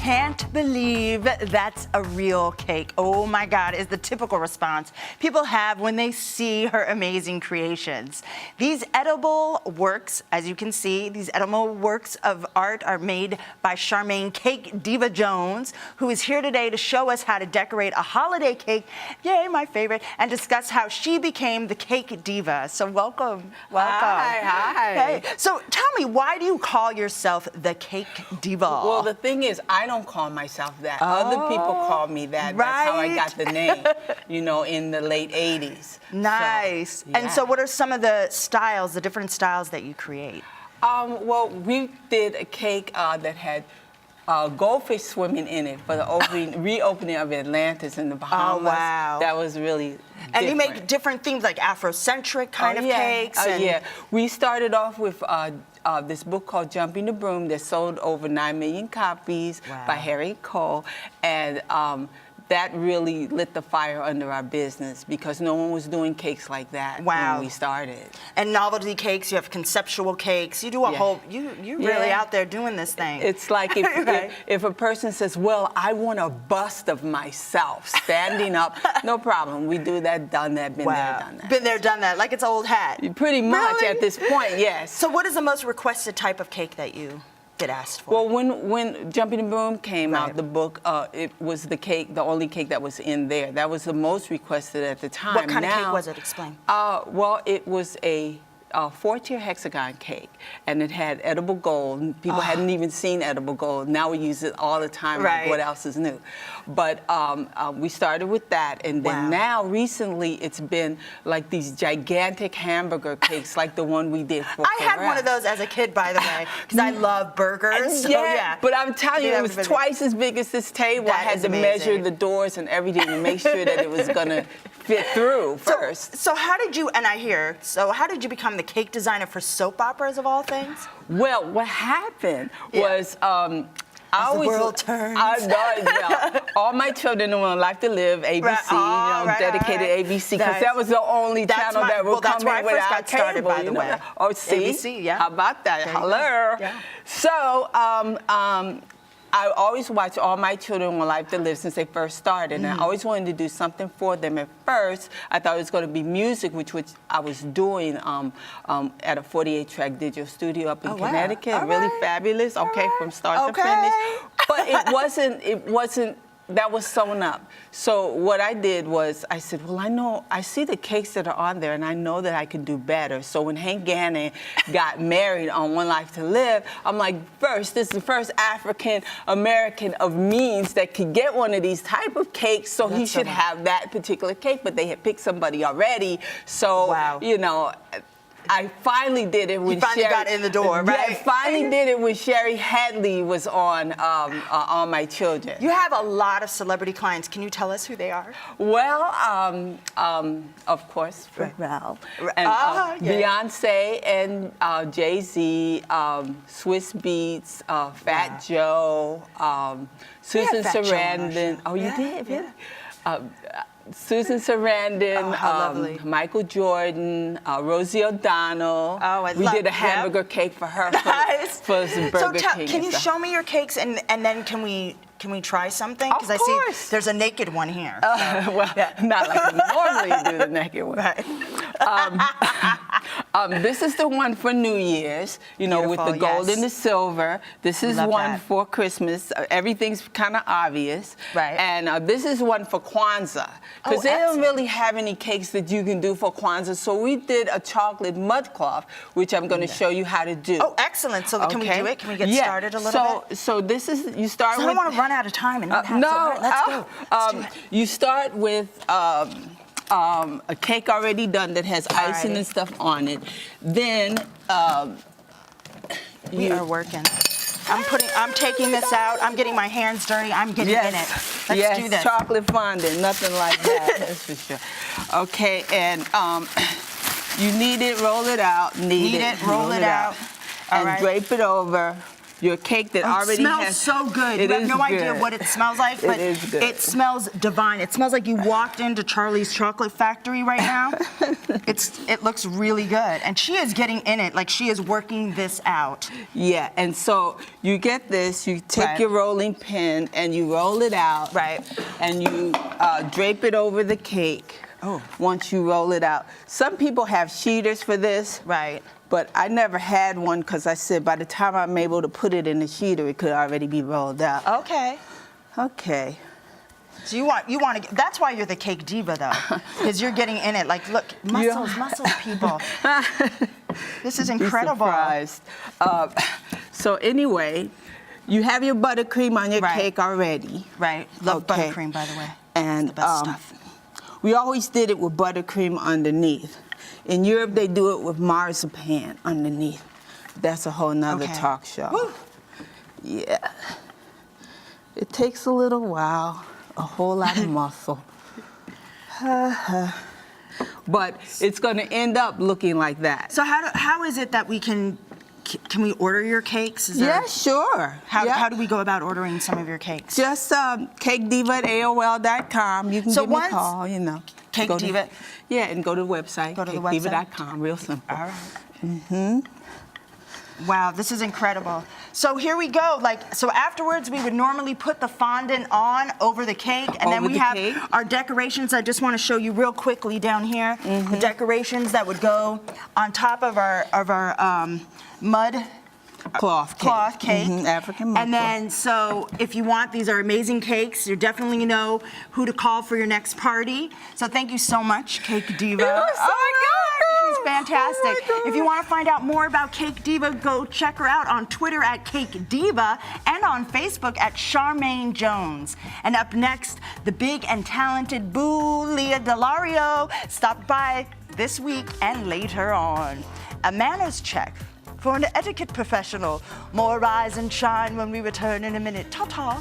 can't believe that's a real cake. Oh my God, is the typical response people have when they see her amazing creations. These edible works, as you can see, these edible works of art are made by Charmaine Cake Diva Jones, who is here today to show us how to decorate a holiday cake, yay, my favorite, and discuss how she became the cake diva. So welcome. Hi. Hey. So tell me, why do you call yourself the cake diva? Well, the thing is, I don't call myself that. Other people call me that. Right. That's how I got the name, in the late 80s. Nice. So, yeah. And so what are some of the styles, the different styles that you create? Well, we did a cake that had goldfish swimming in it for the reopening of Atlantis in the Bahamas. Oh, wow. That was really And different. you make different themes, like Afrocentric kind of cakes? Yeah. We started off with this book called Jumping the Broom that sold over 9 million copies by Harry Cole. And that really lit the fire under our business because no one was doing cakes like that when we started. And novelty cakes, you have conceptual cakes. You do a whole, you're really out there doing this thing. It's like if a person says, well, I want a bust of myself standing up, no problem. We do that, done that, been there, done that. Been there, done that, like it's old hat. Pretty much at this point, yes. So what is the most requested type of cake that you get asked for? Well, when Jumping the Broom came out, the book, it was the only cake that was in there. That was the most requested at the time. What kind of cake was it? Explain. Well, it was a 4-tier hexagon cake, and it had edible gold. People hadn't even seen edible gold. Now we use it all the time. Like what else is new? But we started with that, and then now recently it's been like these gigantic hamburger cakes, like the one we did for I had one of those as a kid, by the way, because I love burgers. But I'm telling you, it was twice as big as this table. I had to measure the doors and everything to make sure that it was gonna fit through first. So how did you, how did you become the cake designer for soap operas of all things? Well, what happened was As the world turns. All my children were on Life to Live, ABC, dedicated ABC, because that was the only channel that would come in without cable. By the way. Oh, see? ABC, yeah. How about that? Hello. Yeah. So, I always watched all my children on Life to Live since they first started, and I always wanted to do something for them. At first, I thought it was going to be music, which I was doing at a 48-track digital studio up in Connecticut. Really fabulous. From start to finish. But it wasn't. That was sewn up. So what I did was I said, well, I see the cakes that are on there, and I know that I can do better. So when Hank Gannon got married on One Life to Live, I'm like, this is the first African American of means that could get one of these type of cakes, so he should have that particular cake. But they had picked somebody already. So, I finally did it when Sherry got in the door, right? Yeah, I finally did it when Sherry Hadley was on All My Children. You have a lot of celebrity clients. Can you tell us who they are? Well, of course, Pharrell, and Beyonce, and Jay-Z, Swiss Beats, Fat Joe, Susan Sarandon. Oh, you did? Really? Susan Sarandon, Michael Jordan, Rosie O'Donnell. We did a hamburger cake for her for some Burger King. Can you show me your cakes, and then can we try something? Because I see there's a naked one here. Not like we normally do the naked one. This is the one for New Year's, with the gold and the silver. This is one for Christmas. Everything's kind of obvious. Right. And this is one for Kwanzaa. Because they don't really have any cakes that you can do for Kwanzaa. So we did a chocolate mud cloth, which I'm going to show you how to do. Oh, excellent. So can we do it? Can we get started a little bit? So this is, you start with... I don't want to run out of time and not have let's go. Let's do it. You start with a cake already done that has icing and stuff on it. Then we are working. I'm taking this out. I'm getting my hands dirty. I'm getting in it. Let's do this. Chocolate fondant, nothing like that. That's for sure. Okay, and you knead it, roll it out. Knead it, roll it out. And drape it over. your cake that already smells has. so good. It You have is no idea good. what it smells like, but It is good. it smells divine. It smells like you walked into Charlie's Chocolate Factory right now. It looks really good. And she is getting in it, like she is working this out. Yeah, and so you get this, you take Right. your rolling pin and you roll it out. Right. And you drape it over the cake. Oh. Once you roll it out. Some people have sheeters for this. Right. But I never had one because I said by the time I'm able to put it in the sheeter, it could already be rolled out. Okay. Okay. So you want to, that's why you're the cake diva though, because you're getting in it. Like, look, muscles, people. This is incredible. Be surprised. So anyway, you have your buttercream on your Right. cake already. Right. Love Okay. buttercream, by the way. And It's the best stuff. we always did it with buttercream underneath. In Europe, they do it with marzipan underneath. That's a whole nother Okay. talk show. Woo. Yeah. It takes a little while, a whole lot of muscle. But it's going to end up looking like that. So how is it that we can we order your cakes? Is there- Yeah, sure. How, Yeah. how do we go about ordering some of your cakes? Just CakeDiva@AOL.com. You can So give me a once- call, you know. Cake Go to- Diva- Yeah, and go to the website. Go to the website. CakeDiva.com. Real simple. All right. Wow, this is incredible. So here we go. So afterwards, we would normally put the fondant on over the cake, and then Over we the have cake. our decorations. I just want to show you real quickly down here the decorations that would go on top of our mud Cloth cake. African mud And then, so if you want, these are amazing cakes. You definitely know who to call for your next party. So thank you so much, Cake Diva. You're so oh my God, she's welcome. fantastic. Oh my God. If you want to find out more about Cake Diva, go check her out on Twitter at Cake Diva and on Facebook at Charmaine Jones. And up next, the big and talented Boo Leah Delario stopped by this week and later on. A manners check for an etiquette professional. More rise and shine when we return in a minute. Ta-ta.